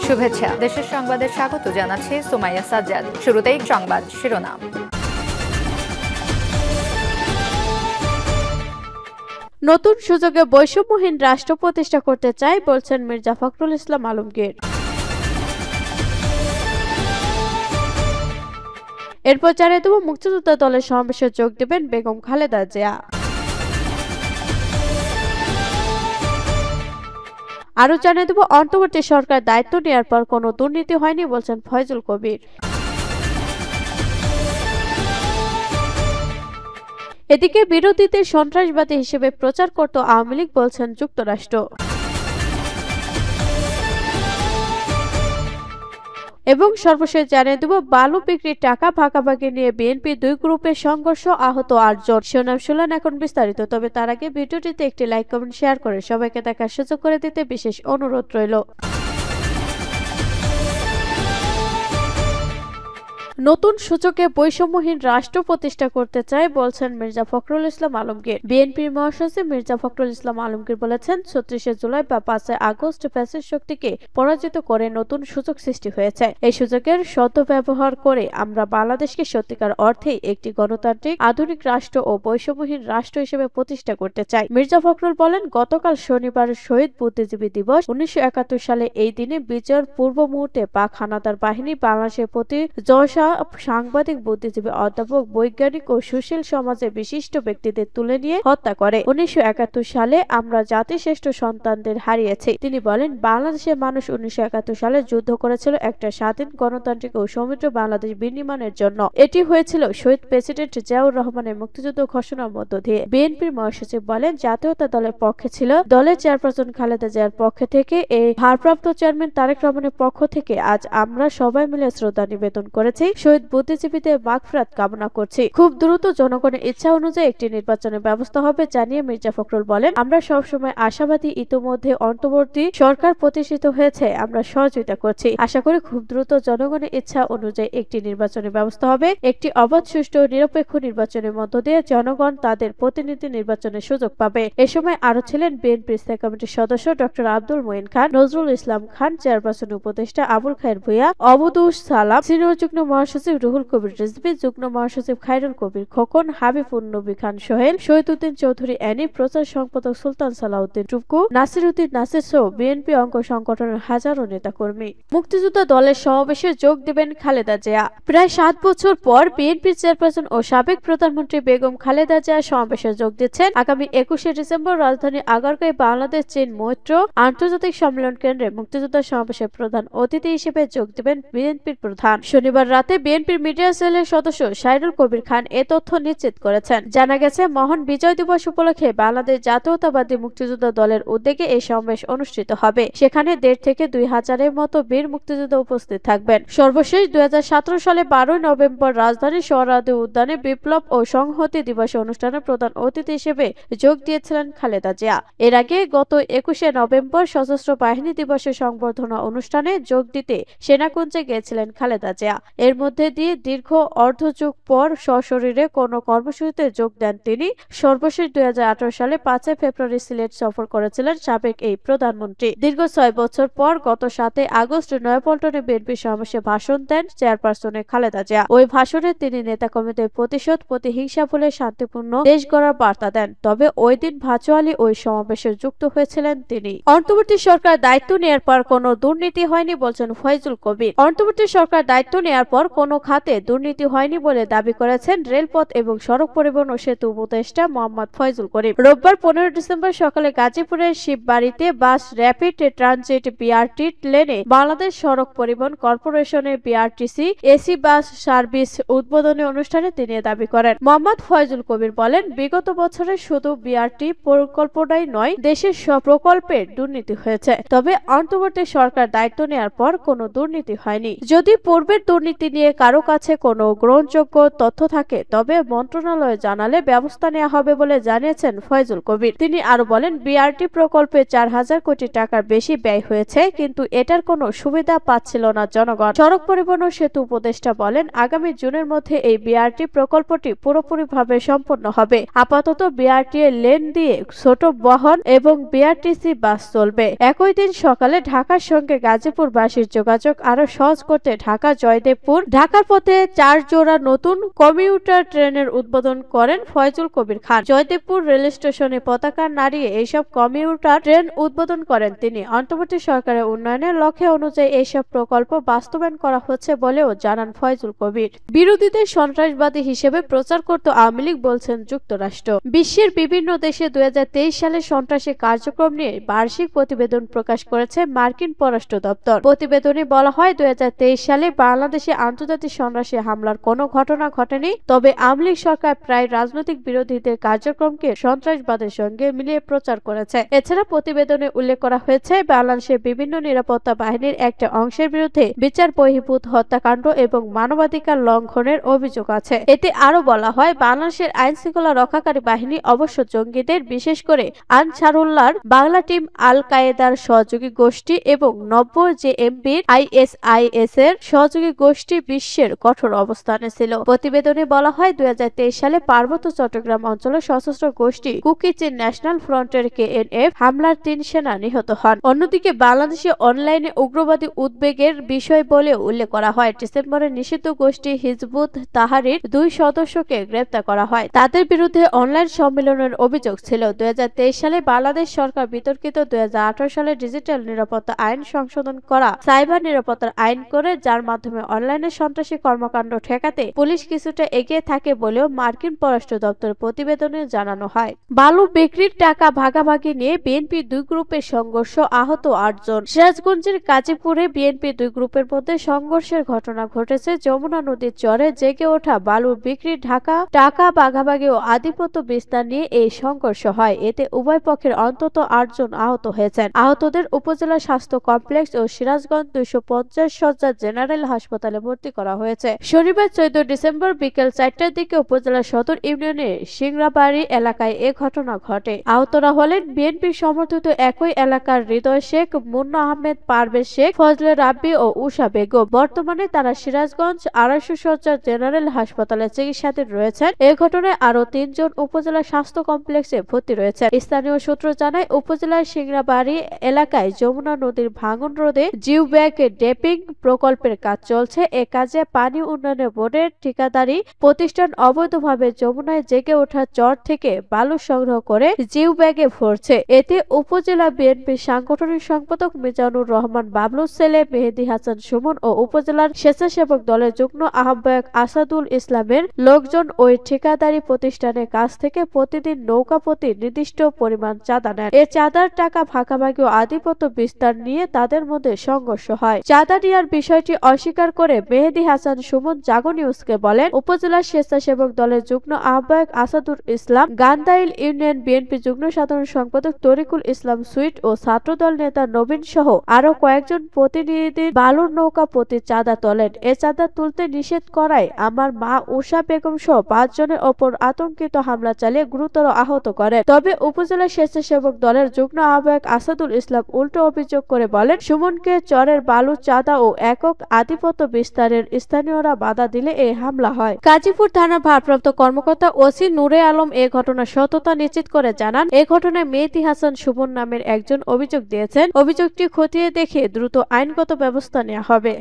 শুভেচ্ছা। দেশের সংবাদে স্বাগত জানাচ্ছি সুমাইয়া সাজ্জাদ। শুরুতেই সংবাদ শিরোনাম। নতুন সুযোগে বৈষম্যহীন রাষ্ট্র প্রতিষ্ঠা করতে চাই বলছেন মির্জা ফখরুল ইসলাম আলমগীর। এরপর জানিয়ে দেব মুক্তিযোদ্ধা দলের সমাবেশে যোগ দেবেন বেগম খালেদা জিয়া। আরো জানিয়ে দেব অন্তর্বর্তী সরকার দায়িত্ব নেওয়ার পর কোনো দুর্নীতি হয়নি বলছেন ফয়জুল কবির। এদিকে বিরোধীদের সন্ত্রাসবাদী হিসেবে প্রচার করত আওয়ামী লীগ বলছেন যুক্তরাষ্ট্র। এবং সর্বশেষ জানিয়ে দেব বালু বিক্রির টাকা ভাগাভাগি নিয়ে বিএনপি দুই গ্রুপের সংঘর্ষ, আহত 8 জন। শিরোনাম শুনলেন, এখন বিস্তারিত। তবে তার আগে ভিডিওটিতে একটি লাইক কমেন্ট শেয়ার করে সবাইকে দেখার সুযোগ করে দিতে বিশেষ অনুরোধ রইল। নতুন সূচকে বৈষম্যহীন রাষ্ট্র প্রতিষ্ঠা করতে চাই বলছেন মির্জা ফখরুল ইসলাম আলমগীর। বিএনপির মহাসচিব মির্জা ফখরুল ইসলাম আলমগীর বলেছেন, 36শে জুলাই বা 5 আগস্ট ফ্যাসিস্ট শক্তিকে পরাজিত করে নতুন সুযোগ সৃষ্টি হয়েছে। এই সুযোগের সদ্ব্যবহার করে আমরা বাংলাদেশকে সত্যিকার অর্থেই একটি গণতান্ত্রিক আধুনিক রাষ্ট্র ও বৈষম্যহীন রাষ্ট্র হিসেবে প্রতিষ্ঠা করতে চাই। মির্জা ফখরুল বলেন, গতকাল শনিবার শহীদ বুদ্ধিজীবী দিবস। 1971 সালে এই দিনে বিজয়ের পূর্ব মুহূর্তে পাক হানাদার বাহিনী বাংলাদেশের প্রতি সাংবাদিক, বুদ্ধিজীবী, অধ্যাপক, বৈজ্ঞানিক ও সুশীল সমাজের বিশিষ্ট ব্যক্তিদের তুলে নিয়ে হত্যা করে। 1971 সালে আমরা জাতিশ্রেষ্ঠ সন্তানদের হারিয়েছি। তিনি বলেন, বাংলাদেশের মানুষ 1971 সালে যুদ্ধ করেছিল একটা স্বাধীন, গণতান্ত্রিক ও সমৃদ্ধ বাংলাদেশ বিনির্মাণের জন্য। এটি হয়েছিল শহীদ প্রেসিডেন্ট জিয়াউর রহমানের মুক্তিযুদ্ধ ঘোষণার মধ্য দিয়ে। বিএনপির মহাসচিব বলেন, জাতীয়তা দলের পক্ষে ছিল দলের চেয়ারপারসন খালেদা জিয়ার পক্ষ থেকে, এই ভারপ্রাপ্ত চেয়ারম্যান তারেক রহমানের পক্ষ থেকে আজ আমরা সবাই মিলে শ্রদ্ধা নিবেদন করেছি। শহীদ বুদ্ধিজীবীদের মাগফিরাত কামনা করছি। খুব দ্রুত জনগণের ইচ্ছা অনুযায়ী একটি নির্বাচনের ব্যবস্থা হবে জানিয়ে মির্জা ফখরুল বলেন, আমরা সবসময় আশাবাদী। ইতোমধ্যে অন্তর্বর্তী সরকার প্রতিষ্ঠিত হয়েছে, আমরা সহযোগিতা করছি। আশা করি খুব দ্রুত জনগণের ইচ্ছা অনুযায়ী একটি নির্বাচনের ব্যবস্থা হবে। একটি অবাধ, সুষ্ঠু ও নিরপেক্ষ নির্বাচনের মধ্য দিয়ে জনগণ তাদের প্রতিনিধি নির্বাচনের সুযোগ পাবে। এ সময় আরো ছিলেন বিএনপির স্থায়ী কমিটির সদস্য ডক্টর আব্দুল মঈন খান, নজরুল ইসলাম খান, চেয়ারপারসন উপদেষ্টা আবুল খায়ের ভূঁইয়া, অবদুস সালাম, সিনিয়র যুগ্ম মহাসচিব রুহুল কবির রিজভী, যুগ্ম মহাসচিব খায়রুল কবির খোকন, হাবিবুন নবী খান সোহেল, শহীদউদ্দিন চৌধুরী অ্যানি, প্রচার সম্পাদক সুলতান সালাউদ্দিন টুকু, নাসিরউদ্দিন নাসির সহ বিএনপি অঙ্গ সংগঠনের হাজারো নেতাকর্মী। মুক্তিযোদ্ধা দলের সমাবেশে যোগ দেবেন খালেদা জিয়া। প্রায় 7 বছর পর বিএনপির চেয়ারপারসন ও সাবেক প্রধানমন্ত্রী বেগম খালেদা জিয়া সমাবেশে যোগ দিচ্ছেন। আগামী 21শে ডিসেম্বর রাজধানী আগারগাঁয়ে বাংলাদেশ চীন মৈত্র আন্তর্জাতিক সম্মেলন কেন্দ্রে মুক্তিযোদ্ধা সমাবেশে প্রধান অতিথি হিসেবে যোগ দেবেন বিএনপির প্রধান। শনিবার রাতে বিএনপির মিডিয়া সেলের সদস্য সাইরুল কবির খান এ তথ্য নিশ্চিত করেছেন। জানা গেছে, মহান বিজয় দিবস উপলক্ষে বাংলাদেশ জাতীয়তাবাদী মুক্তিযোদ্ধা দলের উদ্যোগে এই সমাবেশ অনুষ্ঠিত হবে। সেখানে 1.5 থেকে 2 হাজারের মতো বীর মুক্তিযোদ্ধা উপস্থিত থাকবেন। সর্বশেষ 2017 সালে 12 নভেম্বর রাজধানীর সোহরাওয়ার্দী উদ্যানে বিপ্লব ও সংহতি দিবস অনুষ্ঠানে প্রধান অতিথি হিসেবে যোগ দিয়েছিলেন খালেদা জিয়া। এর আগে গত 21শে নভেম্বর সশস্ত্র বাহিনী দিবসের সংবর্ধনা অনুষ্ঠানে যোগ দিতে সেনাকুঞ্জে গিয়েছিলেন খালেদা জিয়া। এর মধ্যে দিয়ে দীর্ঘ অর্ধযুগ পর সশরীরে কোনো কর্মসূচিতে যোগ দেন তিনি। সর্বশেষ 2018 সালে 5 ফেব্রুয়ারি সিলেট সফর করেছিলেন সাবেক এই প্রধানমন্ত্রী। দীর্ঘ 6 বছর পর গত 7 আগস্ট নয়াপল্টনে বিএনপি সমাবেশে ভাষণ দেন চেয়ারপারসনে খালেদা জিয়া। ওই ভাষণে তিনি নেতাকর্মীদের প্রতিশোধ, প্রতিহিংসা ভুলে শান্তিপূর্ণ দেশ গড়ার বার্তা দেন। তবে ওই দিন ভার্চুয়ালি ওই সমাবেশে যুক্ত হয়েছিলেন তিনি। অন্তর্বর্তী সরকার দায়িত্ব নেওয়ার পর কোনো দুর্নীতি হয়নি বলছেন ফয়জুল কবির। অন্তর্বর্তী সরকার দায়িত্ব নেওয়ার পর কোনো খাতে দুর্নীতি হয়নি বলে দাবি করেছেন রেলপথ এবং সড়ক পরিবহন ও সেতু উপদেষ্টা মোহাম্মদ ফয়জুল করিম। রোববার 15 ডিসেম্বর সকালে গাজীপুরের শিববাড়িতে বাস র্যাপিড ট্রানজিট বিআরটি লেনে বাংলাদেশ সড়ক পরিবহন কর্পোরেশনের বিআরটিসি এসি বাস সার্ভিস উদ্বোধনী অনুষ্ঠানে তিনি দাবি করেন। মোহাম্মদ ফয়জুল কবির বলেন, বিগত বছরে শুধু বিআরটি প্রকল্পটাই নয়, দেশের সব প্রকল্পের দুর্নীতি হয়েছে। তবে অন্তর্বর্তী সরকার দায়িত্ব নেওয়ার পর কোনো দুর্নীতি হয়নি। যদি পূর্বের দুর্নীতি নিয়ে নিয়ে কারো কাছে কোনো গ্রহণযোগ্য তথ্য থাকে তবে মন্ত্রণালয়ে জানালে ব্যবস্থা নেওয়া হবে বলে জানিয়েছেন ফয়জুল কবির। তিনি আরো বলেন, বিআরটি প্রকল্পে 4,000 কোটি টাকার বেশি ব্যয় হয়েছে, কিন্তু এটার কোনো সুবিধা পাচ্ছিল না জনগণ। সড়ক পরিবহন ও সেতু উপদেষ্টা বলেন, আগামী জুনের মধ্যে এই বিআরটি প্রকল্পটি পুরোপুরিভাবে সম্পন্ন হবে। আপাতত বিআরটি লেন দিয়ে ছোট বহন এবং বিআরটিসি বাস চলবে। একই দিন সকালে ঢাকার সঙ্গে গাজীপুরবাসীর যোগাযোগ আরো সহজ করতে ঢাকা জয়দেবপুর ঢাকার পথে 4 জোড়া নতুন কমিউটার ট্রেনের উদ্বোধন করেন ফয়জুল কবির খান। জয়দেবপুর রেল স্টেশনে পতাকা নাড়িয়ে এইসব কমিউটার ট্রেন উদ্বোধন করেন তিনি। অন্তর্বর্তী সরকারের উন্নয়নের লক্ষ্য অনুযায়ী এইসব প্রকল্প বাস্তবায়ন করা হচ্ছে বলেও জানান ফয়জুল কবির। বিরোধীদের সন্ত্রাসবাদী হিসেবে প্রচার করতে আওয়ামী লীগ বলছেন যুক্তরাষ্ট্র। বিশ্বের বিভিন্ন দেশে 2023 সালে সন্ত্রাসী কার্যক্রম নিয়ে বার্ষিক প্রতিবেদন প্রকাশ করেছে মার্কিন পররাষ্ট্র দপ্তর। প্রতিবেদনে বলা হয়, 2023 সালে বাংলাদেশে আন্তর্জাতিক সন্ত্রাসী হামলার কোনো ঘটনা ঘটেনি, তবে আওয়ামী লীগ সরকার প্রায় রাজনৈতিক বিরোধীদের কার্যক্রমকে সন্ত্রাসবাদের সঙ্গে মিলিয়ে প্রচার করেছে। এছাড়া প্রতিবেদনে উল্লেখ করা হয়েছে, বাংলাদেশের বিভিন্ন নিরাপত্তা বাহিনীর একটা অংশের বিরুদ্ধে বিচার বহির্ভূত হত্যাকাণ্ড এবং মানবাধিকার লঙ্ঘনের অভিযোগ আছে। এতে আরো বলা হয়, বাংলাদেশের আইন শৃঙ্খলা রক্ষাকারী বাহিনী অবশ্য জঙ্গিদের, বিশেষ করে আনসারুল্লাহর বাংলা টিম, আল কায়েদার সহযোগী গোষ্ঠী এবং নব্য জেএমবির আইএসআইএস এর সহযোগী গোষ্ঠী বিশ্বের কঠোর অবস্থানে ছিল। প্রতিবেদনে বলা হয়, 2023 সালে পার্বত্য চট্টগ্রাম অঞ্চলে সশস্ত্র গোষ্ঠী কুকি-চীন ন্যাশনাল ফ্রন্টের কেএনএফ হামলার 3 সেনা নিহত হন। অন্যদিকে বাংলাদেশে অনলাইনে উগ্রবাদী উদ্বেগের বিষয় বলেও উল্লেখ করা হয়। ডিসেম্বরে নিষিদ্ধ গোষ্ঠী হিজবুত তাহরির 2 সদস্যকে গ্রেপ্তার করা হয়। তাদের বিরুদ্ধে অনলাইন সম্মেলনের অভিযোগ ছিল। 2023 সালে বাংলাদেশ সরকার বিতর্কিত 2018 সালে ডিজিটাল নিরাপত্তা আইন সংশোধন করা সাইবার নিরাপত্তার আইন করে, যার মাধ্যমে অনলাইনে সন্ত্রাসী কর্মকাণ্ড ঠেকাতে পুলিশ কিছুটা এগিয়ে থাকে বলেও মার্কিন পররাষ্ট্র দপ্তরের প্রতিবেদনে জানানো হয়। বালু বিক্রির টাকা ভাগাভাগি নিয়ে বিএনপি 2 গ্রুপের সংঘর্ষ, আহত 8 জন। সিরাজগঞ্জের গাজীপুরে বিএনপি 2 গ্রুপের মধ্যে সংঘর্ষের ঘটনা ঘটেছে। যমুনা নদীর চরে জেগে ওঠা বালুর বিক্রি, টাকা ভাগাভাগি ও আধিপত্য বিস্তার নিয়ে এই সংঘর্ষ হয়। এতে উভয় পক্ষের অন্তত 8 জন আহত হয়েছেন। আহতদের উপজেলা স্বাস্থ্য কমপ্লেক্স ও সিরাজগঞ্জ 250 শয্যার জেনারেল হাসপাতালে ভর্তি করা হয়েছে। শনিবার 14 ডিসেম্বর বিকেল 4টার দিকে উপজেলা সদর ইউনিয়নের সিংড়াবাড়ি এলাকায় এ ঘটনা ঘটে। আহতরা হলেন বিএনপির সমর্থিত একই এলাকার হৃদয় শেখ, মুন্না আহমেদ, পারভেজ শেখ, ফজলে রাব্বি ও উষা বেগম। বর্তমানে তারা সিরাজগঞ্জ 250 শয্যার জেনারেল হাসপাতালে চিকিৎসাধীন রয়েছেন। এ ঘটনায় আরো 3 জন উপজেলা স্বাস্থ্য কমপ্লেক্সে ভর্তি রয়েছে। স্থানীয় সূত্র জানায়, উপজেলার সিংড়াবাড়ি এলাকায় যমুনা নদীর ভাঙন রোধে জিওব্যাগ ড্যাপিং প্রকল্পের কাজ চলছে। এ কাজে পানি উন্নয়ন বোর্ডের ঠিকাদারি প্রতিষ্ঠান অবৈধভাবে যমুনায় জেগে ওঠা চর থেকে বালু সংগ্রহ করে জিওব্যাগে ভরছে। এতে উপজেলা বিএনপির সাংগঠনিক সম্পাদক মিজানুর রহমান বাবলুর ছেলে মেহেদী হাসান সুমন ও উপজেলার স্বেচ্ছাসেবক দলের যুগ্ম আহ্বায়ক আসাদুল ইসলামের লোকজন ওই ঠিকাদারি প্রতিষ্ঠানের কাছ থেকে প্রতিদিন নৌকা প্রতি নির্দিষ্ট পরিমাণ চাঁদা নেন। এ চাঁদার টাকা ভাগাভাগি ও আধিপত্য বিস্তার নিয়ে তাদের মধ্যে সংঘর্ষ হয়। চাঁদা নেওয়ার বিষয়টি অস্বীকার করে মেহেদী হাসান সুমন জাগো নিউজকে বলেন, উপজেলার স্বেচ্ছাসেবক দলের যুগ্ম আহ্বায়ক আসাদুল ইসলাম, গান্দাইল ইউনিয়ন বিএনপি যুগ্ম সাধারণ সম্পাদক তরিকুল ইসলাম সুইট ও ছাত্রদল নেতা নবীন সহ আরো কয়েকজন প্রতিনিধি বালুর নৌকা প্রতি চাঁদা তোলেন। এ চাঁদা তুলতে নিষেধ করায় আমার মা উষা বেগম সহ 5 জনের ওপর আতঙ্কিত হামলা চালিয়ে গুরুতর আহত করেন। তবে উপজেলা স্বেচ্ছাসেবক দলের যুগ্ম আহ্বায়ক আসাদুল ইসলাম উল্টো অভিযোগ করে বলেন, সুমনকে চরের বালু, চাঁদা ও একক আধিপত্য বিস্তারের স্থানীয়রা বাধা দিলে এই হামলা হয়। গাজীপুর থানার ভারপ্রাপ্ত কর্মকর্তা ওসি নূরে আলম এ ঘটনার সত্যতা নিশ্চিত করে জানান, এ ঘটনায় মেহেদী হাসান সুমন নামের একজন অভিযোগ দিয়েছেন। অভিযোগটি খতিয়ে দেখে দ্রুত আইনগত ব্যবস্থা নেওয়া হবে।